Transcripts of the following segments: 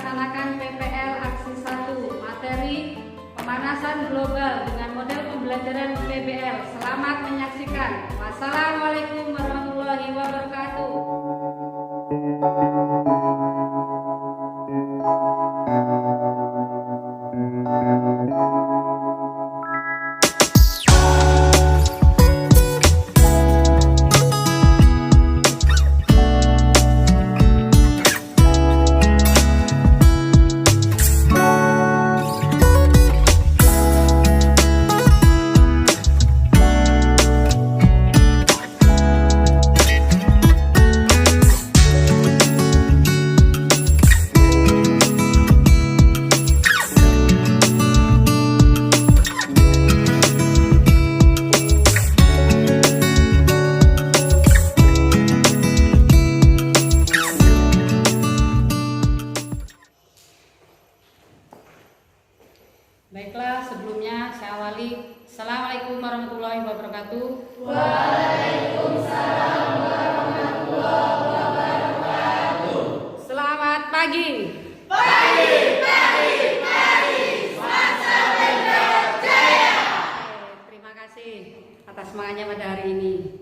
melaksanakan PPL Aksi 1 materi pemanasan global dengan model pembelajaran PBL. Selamat menyaksikan. Wassalamualaikum warahmatullahi wabarakatuh. Baiklah, sebelumnya saya awali. Assalamualaikum warahmatullahi wabarakatuh. Waalaikumsalam warahmatullahi wabarakatuh. Selamat pagi. Pagi. Matsapeda Jaya. Terima kasih atas semangatnya pada hari ini.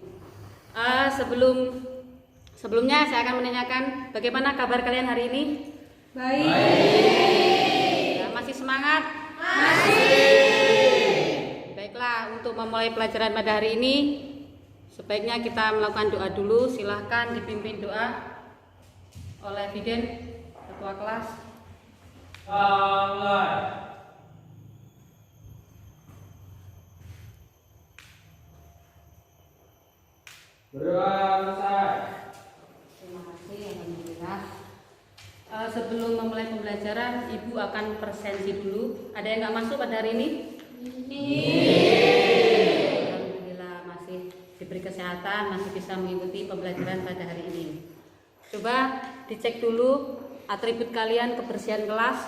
Sebelumnya saya akan menanyakan bagaimana kabar kalian hari ini? Baik. Ya, masih semangat? Baiklah, untuk memulai pelajaran pada hari ini sebaiknya kita melakukan doa dulu. Silahkan dipimpin doa oleh Biden, ketua kelas. Terima kasih, alhamdulillah. Sebelum memulai pembelajaran, Ibu akan presensi dulu. Ada yang nggak masuk pada hari ini? Alhamdulillah masih diberi kesehatan, masih bisa mengikuti pembelajaran pada hari ini. Coba dicek dulu atribut kalian, kebersihan kelas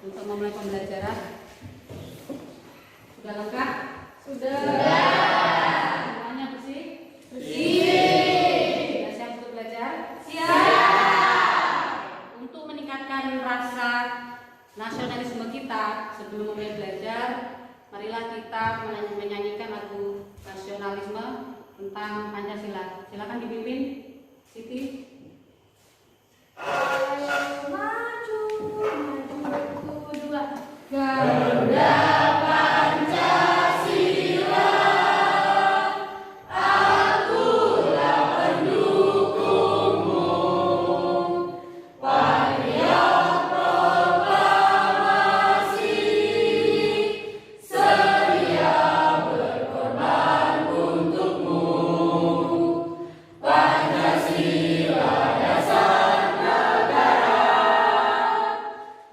untuk memulai pembelajaran. Sudah lengkap? Sudah. Semuanya bersih? Sudah siap untuk belajar? Untuk meningkatkan rasa nasionalisme kita sebelum mulai belajar, marilah kita menyanyikan lagu nasionalisme tentang Pancasila. Silakan dipimpin, Siti. Ayo maju, dua. Garuda Pancasila, akulah pendukungmu. Patriot proklamasi, sedia berkorban untukmu. Pancasila dasar negara,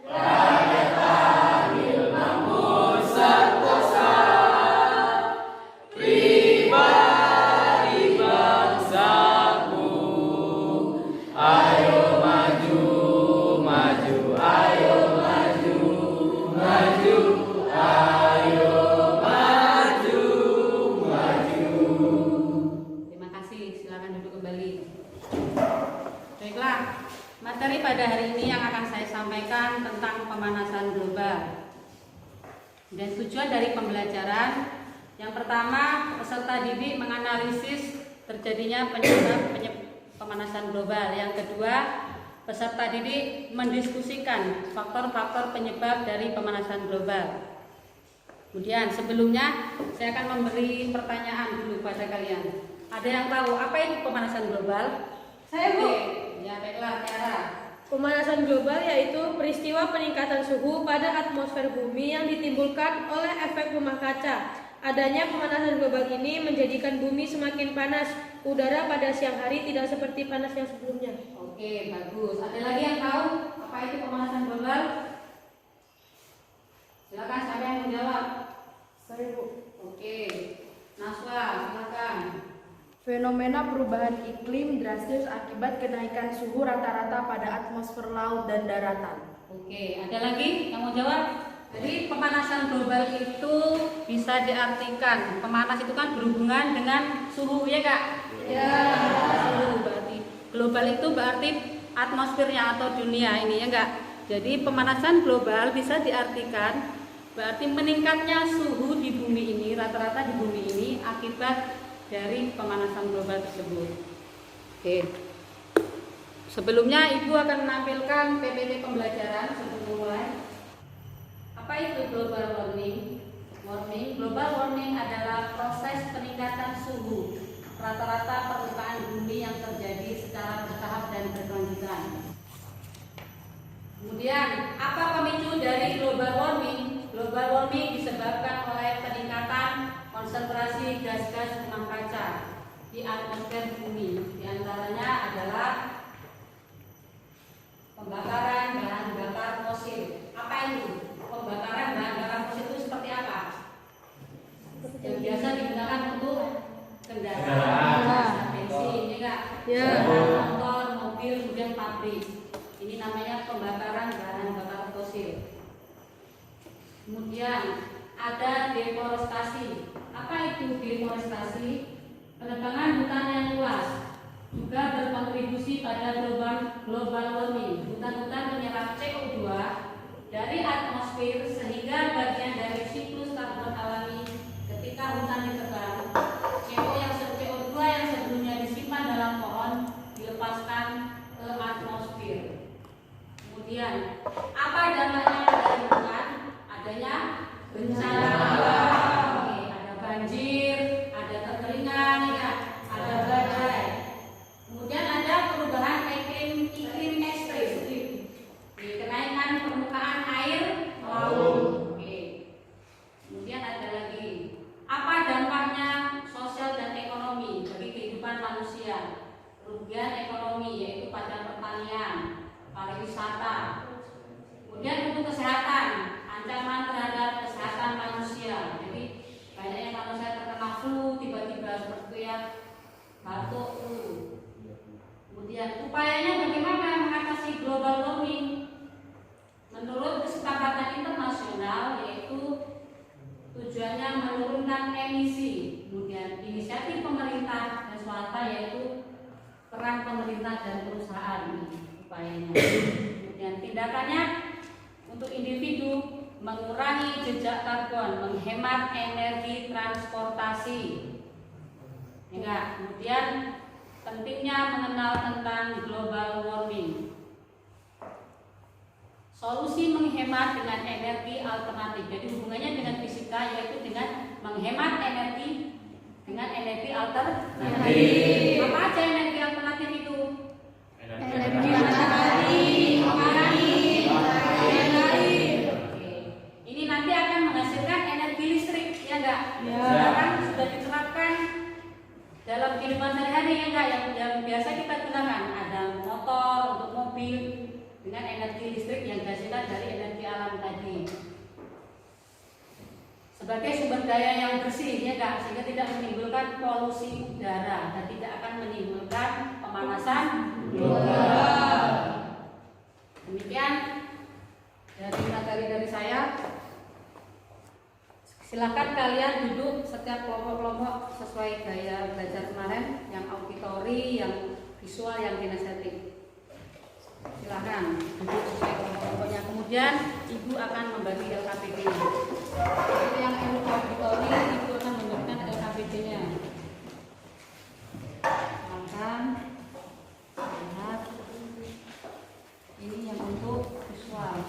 rakyat adil makmur sentosa, pribadi bangsaku. Ayo maju, maju, ayo maju, maju, ayo maju, maju. Terima kasih, silakan duduk kembali. Baiklah, materi pada hari ini yang akan saya sampaikan tentang pemanasan global. Dan tujuan dari pembelajaran yang pertama, peserta didik menganalisis terjadinya penyebab pemanasan global. Yang kedua, peserta didik mendiskusikan faktor-faktor penyebab dari pemanasan global. Kemudian sebelumnya saya akan memberi pertanyaan dulu pada kalian. Ada yang tahu apa itu pemanasan global? Saya, Bu. Oke, ya baiklah, Tiara. Pemanasan global yaitu peristiwa peningkatan suhu pada atmosfer bumi yang ditimbulkan oleh efek rumah kaca. Adanya pemanasan global ini menjadikan bumi semakin panas. Udara pada siang hari tidak seperti panas yang sebelumnya. Oke, bagus. Ada lagi yang tahu apa itu pemanasan global? Silakan, siapa yang menjawab? Saya, Bu. Oke, Naswa, silakan. Fenomena perubahan iklim drastis akibat kenaikan suhu rata-rata pada atmosfer laut dan daratan. Oke, ada lagi yang mau jawab? Jadi pemanasan global itu bisa diartikan, pemanas itu kan berhubungan dengan suhu, ya Kak? Ya. Suhu berarti global itu berarti atmosfernya atau dunia ini, ya enggak? Jadi pemanasan global bisa diartikan berarti meningkatnya suhu di bumi ini, rata-rata di bumi ini akibat dari pemanasan global tersebut. Oke. Sebelumnya Ibu akan menampilkan PPT pembelajaran sebelum mulai. Apa itu global warming? Global warming adalah proses peningkatan suhu rata-rata permukaan bumi yang terjadi secara bertahap dan berkelanjutan. Kemudian, apa pemicu dari global warming? Global warming disebabkan oleh peningkatan konsentrasi gas-gas rumah kaca di atmosfer bumi. Di antaranya adalah pembakaran bahan bakar fosil. Apa itu? Pembakaran bahan bakar fosil itu seperti apa? Yang biasa digunakan untuk kendaraan, bensin, ya enggak? Ya. Motor, mobil, kemudian pabrik. Ini namanya pembakaran bahan bakar fosil. Kemudian ada deforestasi. Apa itu deforestasi? Penebangan hutan yang luas juga berkontribusi pada global warming. Hutan-hutan menyerap CO2 dari atmosfer sehingga bagian dari siklus karbon alami ketika hutan ditebang. CO2 yang sebelumnya disimpan dalam pohon dilepaskan ke atmosfer. Kemudian apa dampaknya pada lingkungan? Adanya bencana alam, ada banjir, ada kekeringan, ya, ada badai. Kemudian ada perubahan iklim ekstrim, kenaikan permukaan air laut. Kemudian ada lagi apa dampaknya sosial dan ekonomi bagi kehidupan manusia? Kerugian ekonomi yaitu pada pertanian, pariwisata. Kemudian untuk kesehatan, ancaman terhadap kesehatan manusia. Jadi banyaknya manusia terkena flu tiba-tiba seperti ya batuk flu. Kemudian upayanya bagaimana mengatasi global warming? Menurut kesepakatan internasional yaitu tujuannya menurunkan emisi. Kemudian inisiatif pemerintah dan swasta yaitu peran pemerintah dan perusahaan upayanya. Kemudian tindakannya untuk individu mengurangi jejak karbon, menghemat energi transportasi. Ya, kemudian pentingnya mengenal tentang global warming. Solusi menghemat dengan energi alternatif. Jadi hubungannya dengan fisika yaitu dengan menghemat energi dengan energi alternatif. Apa aja energi alternatif itu? Energi matahari, ini nanti akan menghasilkan energi listrik, ya enggak? Ya. Sekarang sudah diterapkan dalam kehidupan sehari-hari, ya enggak? Yang biasa kita gunakan ada motor untuk mobil dengan energi listrik yang dihasilkan dari energi alam tadi. Sebagai sumber daya yang bersih, ya enggak? Sehingga tidak menimbulkan polusi udara dan tidak akan menimbulkan pemanasan global. Demikian dari materi dari saya. Silakan kalian duduk setiap kelompok-kelompok sesuai gaya belajar kemarin, yang auditori, yang visual, yang kinestetik. Silakan duduk sesuai kelompok-kelompoknya. Kemudian Ibu akan membagi LKPD-nya. Yang auditori, Ibu akan memberikan LKPD-nya. Silakan lihat. Ini yang untuk visual.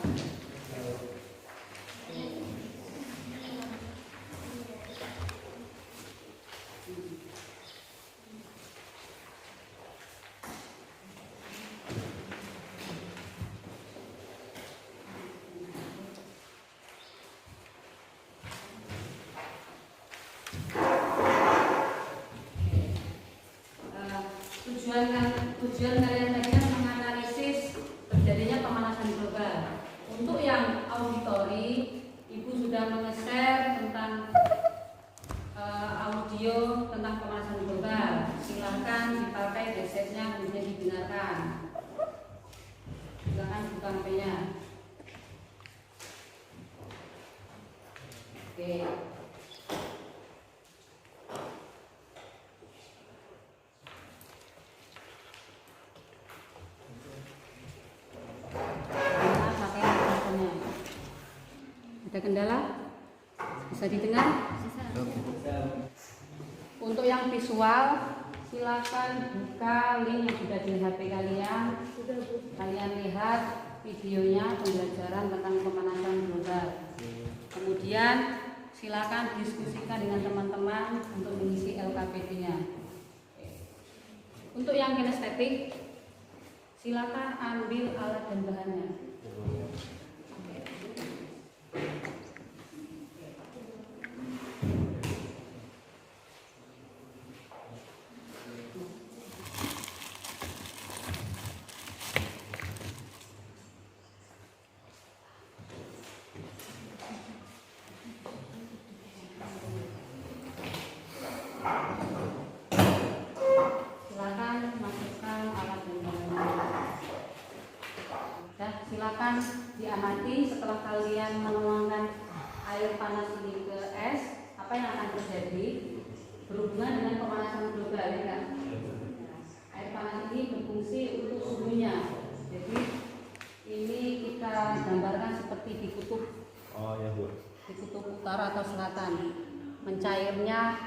Tujuan kalian tadi menganalisis terjadinya pemanasan global. Untuk yang auditori, Ibu sudah menge-share tentang audio tentang pemanasan global. Silahkan dipakai desainnya kemudian didengarkan. Silahkan buka HP-nya. Oke. Pakai kendala? Bisa didengar? Untuk yang visual, silakan buka link yang sudah di HP kalian. Kalian lihat videonya pembelajaran tentang pemanasan global. Kemudian silakan diskusikan dengan teman-teman untuk mengisi LKPD-nya. Untuk yang kinestetik, silakan ambil alat dan bahannya. Silakan diamati setelah kalian menuangkan air panas ini ke es, apa yang akan terjadi berhubungan dengan pemanasan global, ya kan? Air panas ini berfungsi untuk suhunya. Jadi ini kita gambarkan seperti di kutub, di kutub utara atau selatan, mencairnya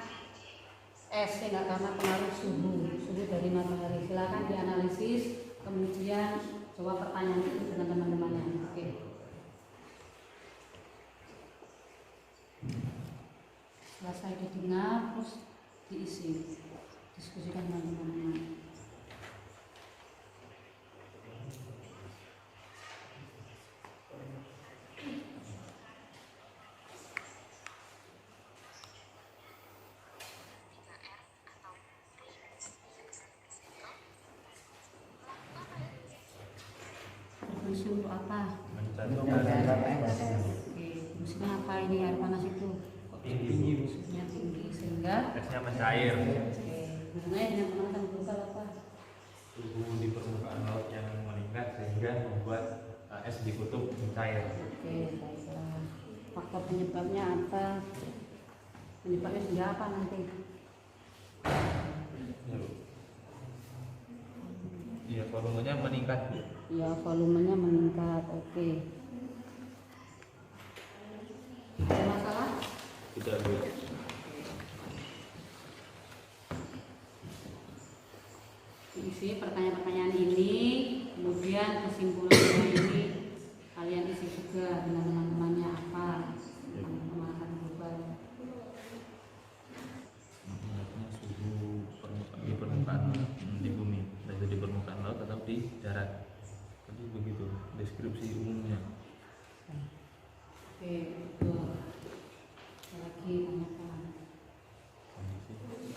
es, ya nggak, karena pengaruh suhu dari matahari. Silakan dianalisis, kemudian jawab pertanyaan itu dengan teman-temannya. Oke. Selesai didengar, terus diisi, diskusikan dengan teman-teman. Berfungsi untuk apa? Oke, fungsinya apa ini air panas itu? Fungsinya tinggi sehingga esnya mencair. oke, hubungannya dengan pemanasan global apa? Suhu di permukaan laut yang meningkat sehingga membuat es di kutub mencair. Oke, baiklah. Faktor penyebabnya apa? Penyebabnya sehingga apa nanti? Iya, volumenya meningkat. Ya, volumenya meningkat. Oke. Ada masalah? Tidak, Bu. Isi pertanyaan-pertanyaan ini, kemudian kesimpulannya ini kalian isi juga dengan teman-temannya apa tentang pemanasan global. Suhu di permukaan di bumi, baik di permukaan laut atau di darat. Jadi begitu deskripsi umumnya. Oke, betul. Ada lagi tanyakan?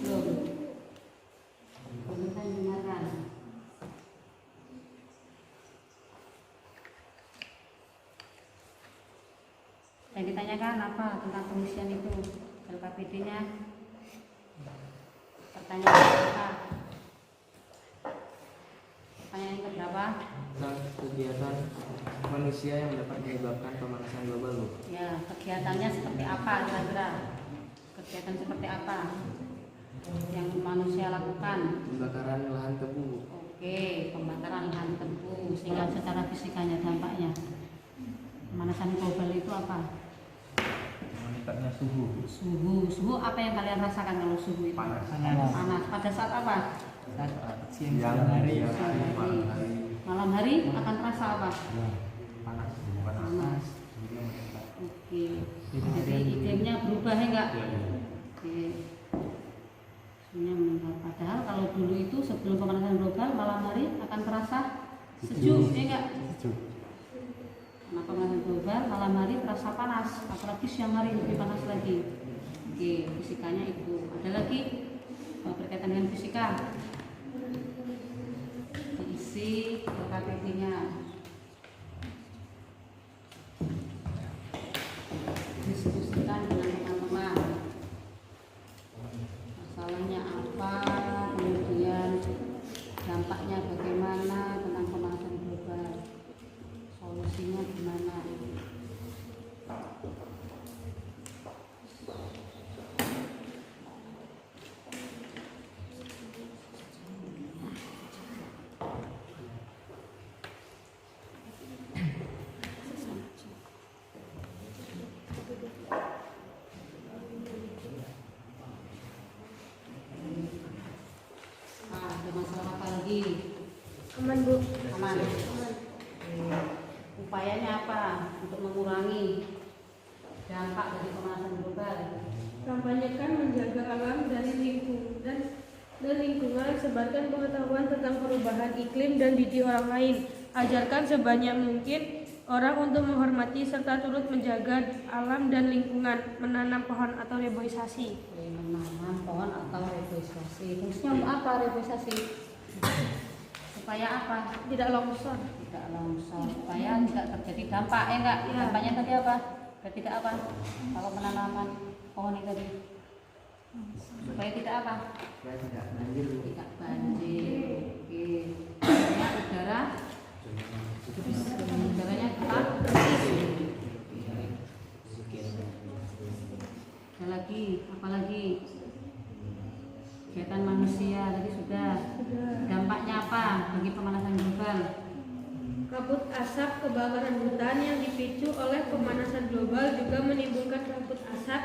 Belum. Pemirsa yang dengarkan. Yang ditanyakan apa tentang pengisian itu LKPD-nya? Pertanyaan apa? Pertanyaan yang keberapa? Tentang kegiatan manusia yang dapat menyebabkan pemanasan global, Bu. Ya, kegiatannya seperti apa kira-kira? Kegiatan seperti apa yang manusia lakukan? Pembakaran lahan tebu, Bu. Oke, pembakaran lahan tebu sehingga secara fisikanya dampaknya pemanasan global itu apa? Meningkatnya suhu. Suhu apa yang kalian rasakan kalau suhu itu? Panas. Panas. Pada saat apa? Siang hari, Siang hari. Malam hari akan terasa apa? Panas. Panas. Oke. Jadi iklimnya berubah ya enggak? Oke. Suhunya meningkat. Padahal kalau dulu itu sebelum pemanasan global malam hari akan terasa sejuk, ya enggak? Karena pemanasan global malam hari terasa panas, apalagi siang hari lebih panas lagi. Oke, fisikanya itu. Ada lagi berkaitan dengan fisika. Diisi LKPD-nya. Diskusikan dengan teman-teman. Masalahnya apa, kemudian dampaknya bagaimana tentang pemanasan global, solusinya gimana. Bu. Aman. Upayanya apa untuk mengurangi dampak dari pemanasan global? Kampanyekan menjaga alam dari lingkungan, sebarkan pengetahuan tentang perubahan iklim dan didik orang lain. Ajarkan sebanyak mungkin orang untuk menghormati serta turut menjaga alam dan lingkungan, menanam pohon atau reboisasi. Menanam pohon atau reboisasi. Fungsinya untuk apa reboisasi? Supaya apa? Tidak longsor. Tidak longsor. Supaya tidak terjadi dampak, ya enggak? Ya. Dampaknya tadi apa? Tidak apa? Kalau penanaman pohon itu tadi. Supaya tidak apa? Supaya tidak banjir. Tidak banjir. Oke. Supaya udaranya tetap bersih. Ada lagi, apa lagi? Kegiatan manusia tadi sudah. Dampaknya apa bagi pemanasan global? Kabut asap kebakaran hutan yang dipicu oleh pemanasan global juga menimbulkan kabut asap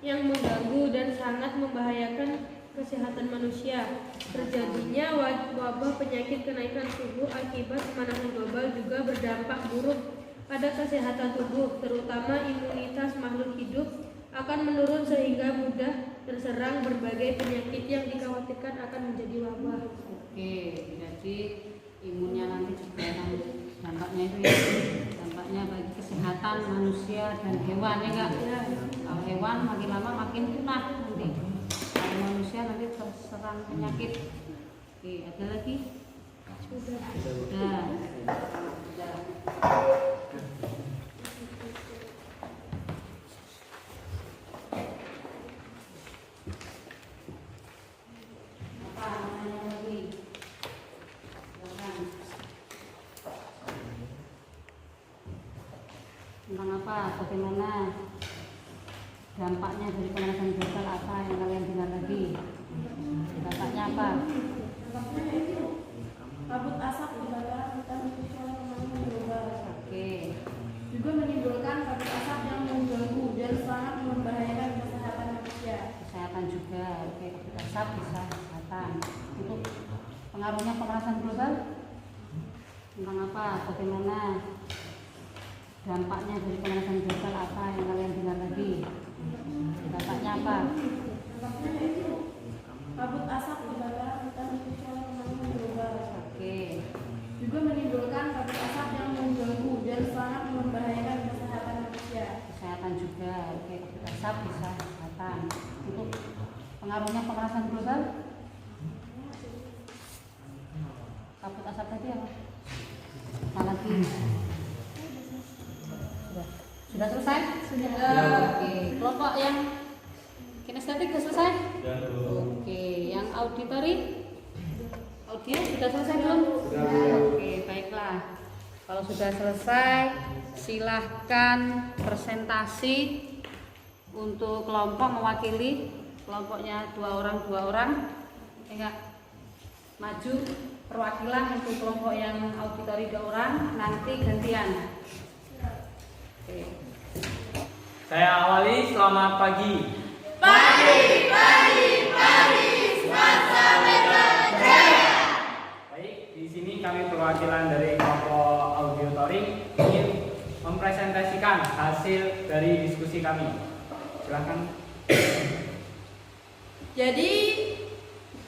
yang mengganggu dan sangat membahayakan kesehatan manusia. Terjadinya wabah penyakit kenaikan suhu akibat pemanasan global juga berdampak buruk pada kesehatan tubuh, terutama imunitas makhluk hidup akan menurun sehingga mudah terserang berbagai penyakit yang dikhawatirkan akan menjadi wabah. Oke, jadi imunnya nanti juga dampaknya itu ya, dampaknya bagi kesehatan manusia dan hewan, ya enggak? Kalau hewan makin lama makin punah nanti. Kalau manusia nanti terserang penyakit. Oke, ada lagi? Sudah. Apa namanya lagi? Silakan. Tentang apa? Bagaimana dampaknya dari pemanasan global, apa yang kalian dengar lagi? Dampaknya apa? Kabut asap kebakaran hutan dipicu oleh pemanasan global. Oke. Juga menimbulkan kabut asap yang mengganggu dan sangat membahayakan kesehatan manusia. Kesehatan juga. Oke, kabut asap bisa kesehatan. Untuk pengaruhnya pemanasan global tentang apa? Bagaimana dampaknya dari pemanasan global, apa yang kalian dengar lagi? Dampaknya apa? Dampaknya yaitu kabut asap kebakaran hutan dipicu oleh pemanasan global. Oke. Juga menimbulkan kabut asap yang mengganggu dan sangat membahayakan kesehatan manusia. Kesehatan juga. Oke, kabut asap bisa kesehatan. Untuk pengaruhnya pemanasan global, kabut asap tadi apa? Apa lagi? Sudah selesai? Sudah. Oke, kelompok yang kinestetik sudah selesai? Oke, yang auditory? Audio sudah selesai belum? Oke, baiklah. Kalau sudah selesai, silahkan presentasi untuk kelompok mewakili kelompoknya dua orang. Enggak, maju perwakilan untuk kelompok yang auditory 2 orang, nanti gantian. Oke. Saya awali, selamat pagi. Baik, di sini kami perwakilan dari kelompok auditory ingin mempresentasikan hasil dari diskusi kami. Silakan. Jadi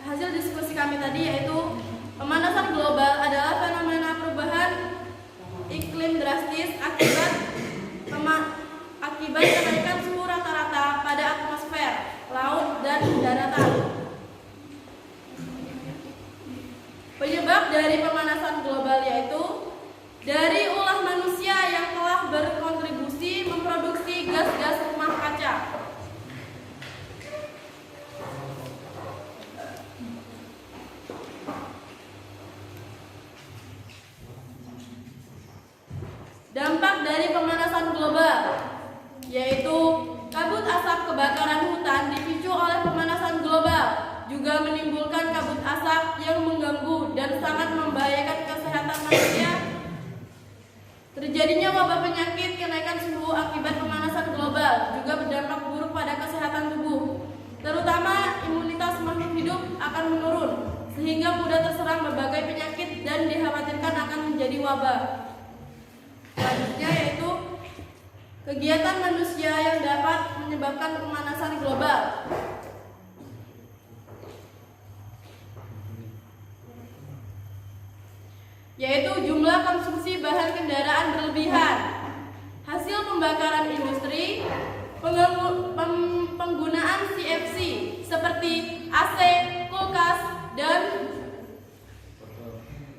hasil diskusi kami tadi yaitu pemanasan global adalah fenomena perubahan iklim drastis akibat kenaikan suhu rata-rata pada atmosfer, laut, dan daratan. Penyebab dari pemanasan global yaitu dari ulah manusia yang telah berkontribusi memproduksi gas-gas rumah kaca. Dampak dari pemanasan global yaitu kabut asap kebakaran hutan dipicu oleh pemanasan global, juga menimbulkan kabut asap yang mengganggu dan sangat membahayakan kesehatan manusia. Terjadinya wabah penyakit kenaikan suhu akibat pemanasan global juga berdampak buruk pada kesehatan tubuh, terutama imunitas makhluk hidup akan menurun sehingga mudah terserang berbagai penyakit dan dan dikhawatirkan akan menjadi wabah. Selanjutnya yaitu kegiatan manusia yang dapat menyebabkan pemanasan global. Yaitu jumlah konsumsi bahan kendaraan berlebihan, hasil pembakaran industri, penggunaan CFC seperti AC, kulkas, dan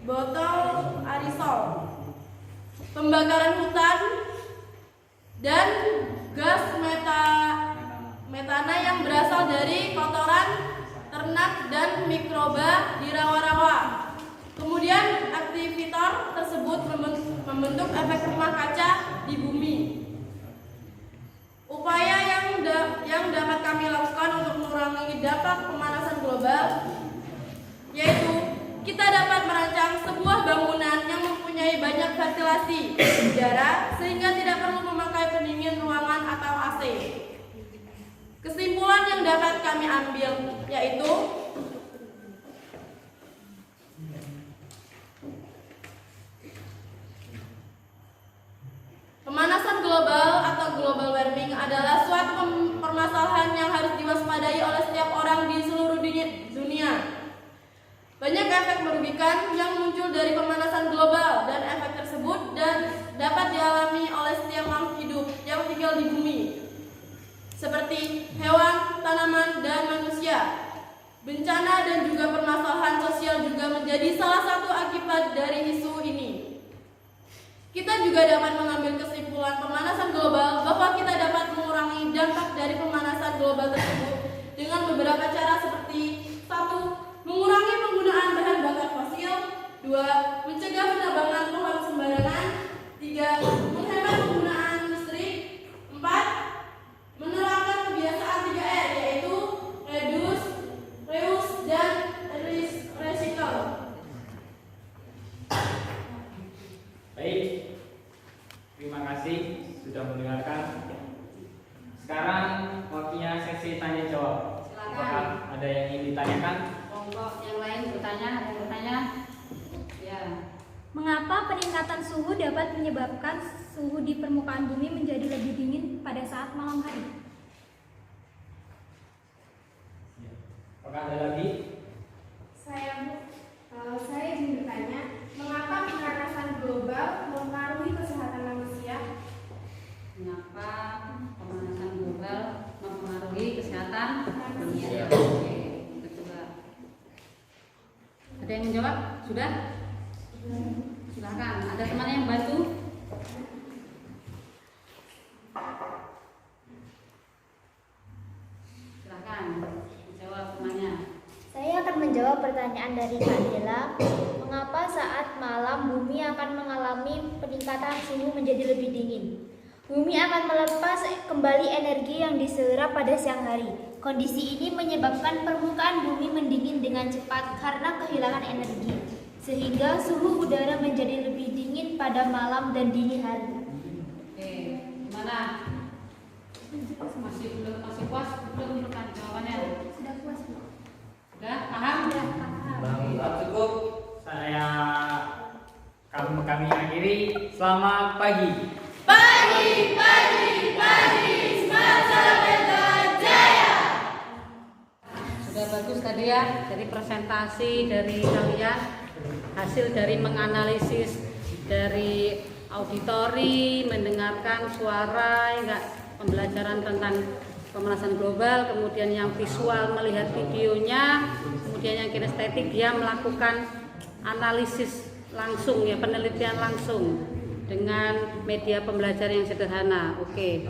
botol aerosol, pembakaran hutan, dan gas metana yang berasal dari kotoran ternak dan mikroba di rawa-rawa. Kemudian aktivitor tersebut membentuk efek rumah kaca di bumi. Upaya yang dapat kami lakukan untuk mengurangi dampak pemanasan global yaitu kita dapat merancang sebuah bangunan yang mempunyai banyak ventilasi udara sehingga tidak perlu memakai pendingin ruangan atau AC. Kesimpulan yang dapat kami ambil yaitu pemanasan global atau global warming adalah suatu permasalahan yang harus diwaspadai oleh setiap orang di seluruh dunia. Banyak efek merugikan yang muncul dari pemanasan global dan efek tersebut dapat dialami oleh setiap makhluk hidup yang tinggal di bumi, seperti hewan, tanaman, dan manusia. Bencana dan juga permasalahan sosial juga menjadi salah satu akibat dari isu ini. Kita juga dapat mengambil kesimpulan pemanasan global bahwa kita dapat mengurangi dampak dari pemanasan global tersebut dengan beberapa cara seperti 1. Mengurangi penggunaan bahan bakar fosil, 2. Mencegah penebangan pohon sembarangan, 3. Menghemat penggunaan listrik, 4. Menerapkan kebiasaan 3R yaitu reduce, reuse, dan recycle. Baik, terima kasih sudah mendengarkan. Sekarang waktunya sesi tanya jawab. Silakan. Apakah ada yang ingin ditanyakan? Kelompok yang lain bertanya, ada yang bertanya? Ya. Mengapa peningkatan suhu dapat menyebabkan suhu di permukaan bumi menjadi lebih dingin pada saat malam hari? Apakah ada lagi? Saya ingin bertanya, mengapa pemanasan global mempengaruhi kesehatan manusia? Mengapa pemanasan global mempengaruhi kesehatan manusia? Manusia. Oke, kedua. Ada yang menjawab? Sudah? Silakan. Ada teman yang bantu? Silakan. Jawab temannya. Saya akan menjawab pertanyaan dari Kak Dela. Mengapa saat malam bumi akan mengalami peningkatan suhu menjadi lebih dingin? Bumi akan melepas kembali energi yang diserap pada siang hari. Kondisi ini menyebabkan permukaan bumi mendingin dengan cepat karena kehilangan energi, sehingga suhu udara menjadi lebih dingin pada malam dan dini hari. Oke, gimana? Masih puas? Belum jawabannya? Sudah puas, Bu? Sudah paham? Sudah paham. Cukup. Kami akhiri. Selamat pagi. Pagi, semangat Salameta Jaya. Sudah bagus tadi ya, dari presentasi dari kalian, hasil dari menganalisis dari auditori, mendengarkan suara, enggak, pembelajaran tentang pemanasan global, kemudian yang visual melihat videonya, kemudian yang kinestetik dia melakukan analisis langsung ya, penelitian langsung dengan media pembelajaran yang sederhana. Oke.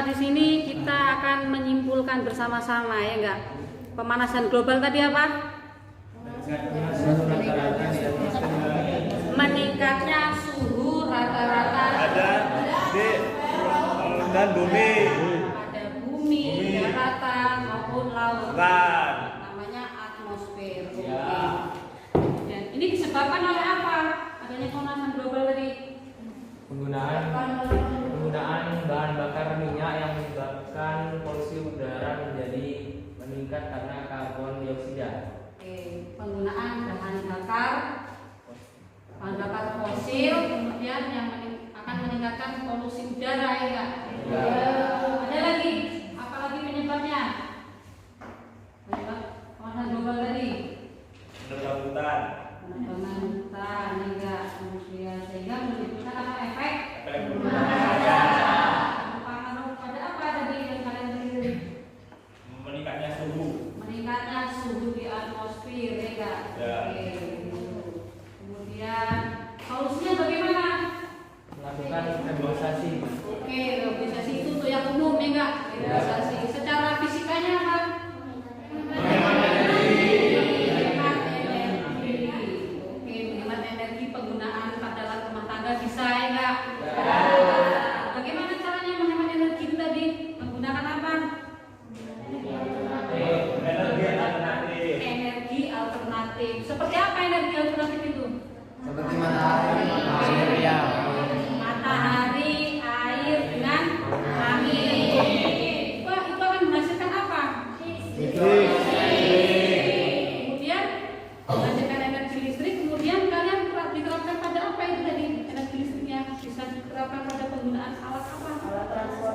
Di sini kita akan menyimpulkan bersama-sama ya enggak. Pemanasan global tadi apa? Meningkatnya suhu rata-rata dan bumi, pada bumi, daratan maupun laut. Namanya atmosfer. Oke. Dan ini disebabkan oleh apa? Adanya pemanasan global tadi. Penggunaan bahan bakar minyak yang menyebabkan polusi udara menjadi meningkat karena karbon dioksida. Oke, penggunaan bahan bakar bahan bakar fosil, kemudian yang akan meningkatkan polusi udara, ya enggak? Ada lagi, apa lagi penyebabnya? Penyebab pemanasan global tadi? Penebangan Penebangan hutan, ya enggak? Kemudian sehingga menimbulkan apa efek? Pengaruh pada apa tadi yang kalian beri? meningkatnya suhu. Meningkatnya suhu di atmosfer, ya enggak? Ya. Oke. Kemudian solusinya bagaimana? Melakukan reboisasi. Oke, reboisasi itu untuk yang umum, ya enggak? Reboisasi. Secara fisikanya apa? Menghemat energi. Oke, menghemat energi penggunaan pada alat rumah tangga bisa, ya enggak? Bagaimana caranya menghemat energi itu tadi? Menggunakan apa? Energi alternatif. Energi alternatif. Seperti apa energi alternatif itu? Seperti matahari, surya. Matahari, air dengan angin. Wah, itu akan menghasilkan apa? Kemudian menghasilkan energi listrik. Kemudian kalian diterapkan pada apa itu tadi? Energi listriknya bisa diterapkan pada penggunaan alat apa? Alat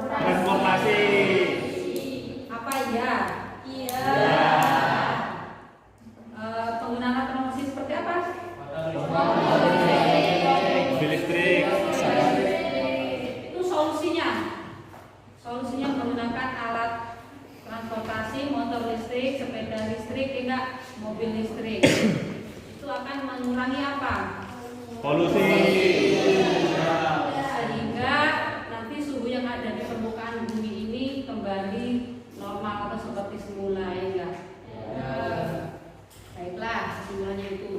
Transportasi. apa ya? Iya. Penggunaan alat transportasi seperti apa? Mobil listrik. Itu solusinya. Solusinya menggunakan alat transportasi, motor listrik, sepeda listrik, enggak mobil listrik. Itu akan mengurangi apa? Polusi. Sehingga nanti suhu yang ada di permukaan bumi ini kembali normal atau seperti semula, ya enggak? Baiklah, kesimpulannya itu.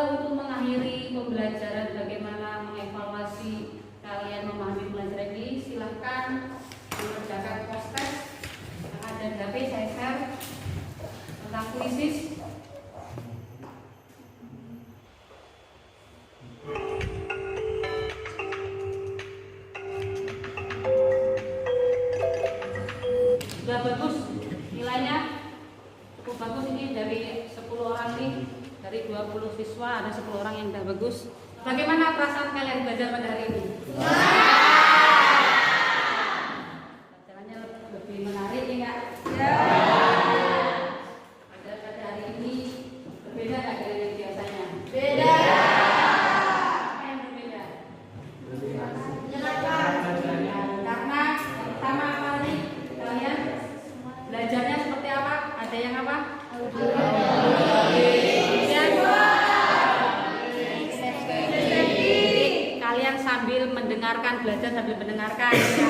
Untuk mengakhiri pembelajaran bagaimana mengevaluasi kalian memahami pelajaran ini, silahkan mengerjakan post-test yang ada di HP saya share tentang krisis. Sudah bagus nilainya, cukup bagus ini dari 10 orang nih, dari 20 siswa ada 10 orang yang sudah bagus. Bagaimana perasaan kalian belajar pada hari ini? Pelajarannya lebih menarik, ya enggak? Ya. Pada hari ini berbeda nggak dengan yang biasanya? Beda. Apa yang berbeda? Karena yang pertama apa nih? Kalian belajarnya seperti apa? Ada yang apa? Kalian sambil mendengarkan, belajar sambil mendengarkan, ya.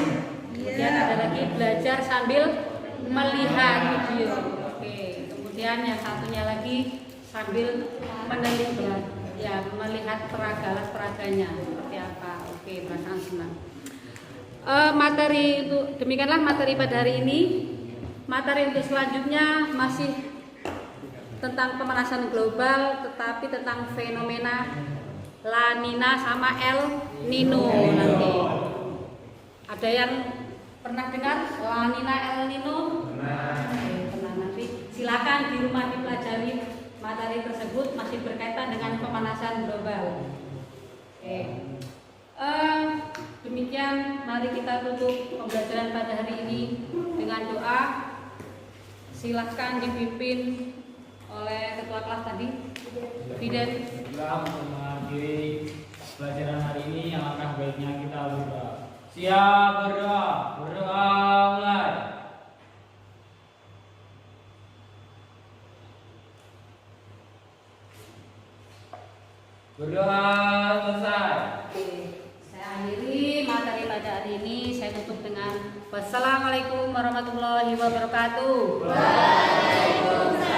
Kemudian ada lagi belajar sambil melihat video. Oke. Kemudian yang satunya lagi sambil meneliti, ya, melihat peraganya seperti apa. Oke, perasaan senang. Materi itu demikianlah materi pada hari ini. Materi untuk selanjutnya masih tentang pemanasan global, tetapi tentang fenomena La Nina sama El Nino nanti. Ada yang pernah dengar La Nina El Nino? Pernah. Nanti silakan di rumah dipelajari materi tersebut, masih berkaitan dengan pemanasan global. Oke. Demikian, mari kita tutup pembelajaran pada hari ini dengan doa. Silahkan dipimpin oleh ketua kelas tadi, Fiden. Kita mengakhiri pelajaran hari ini, yang akan baiknya kita berdoa. Siap berdoa, berdoa mulai. Berdoa selesai. Oke, saya akhiri materi pada hari ini. Saya tutup dengan wassalamualaikum warahmatullahi wabarakatuh. Waalaikumsalam.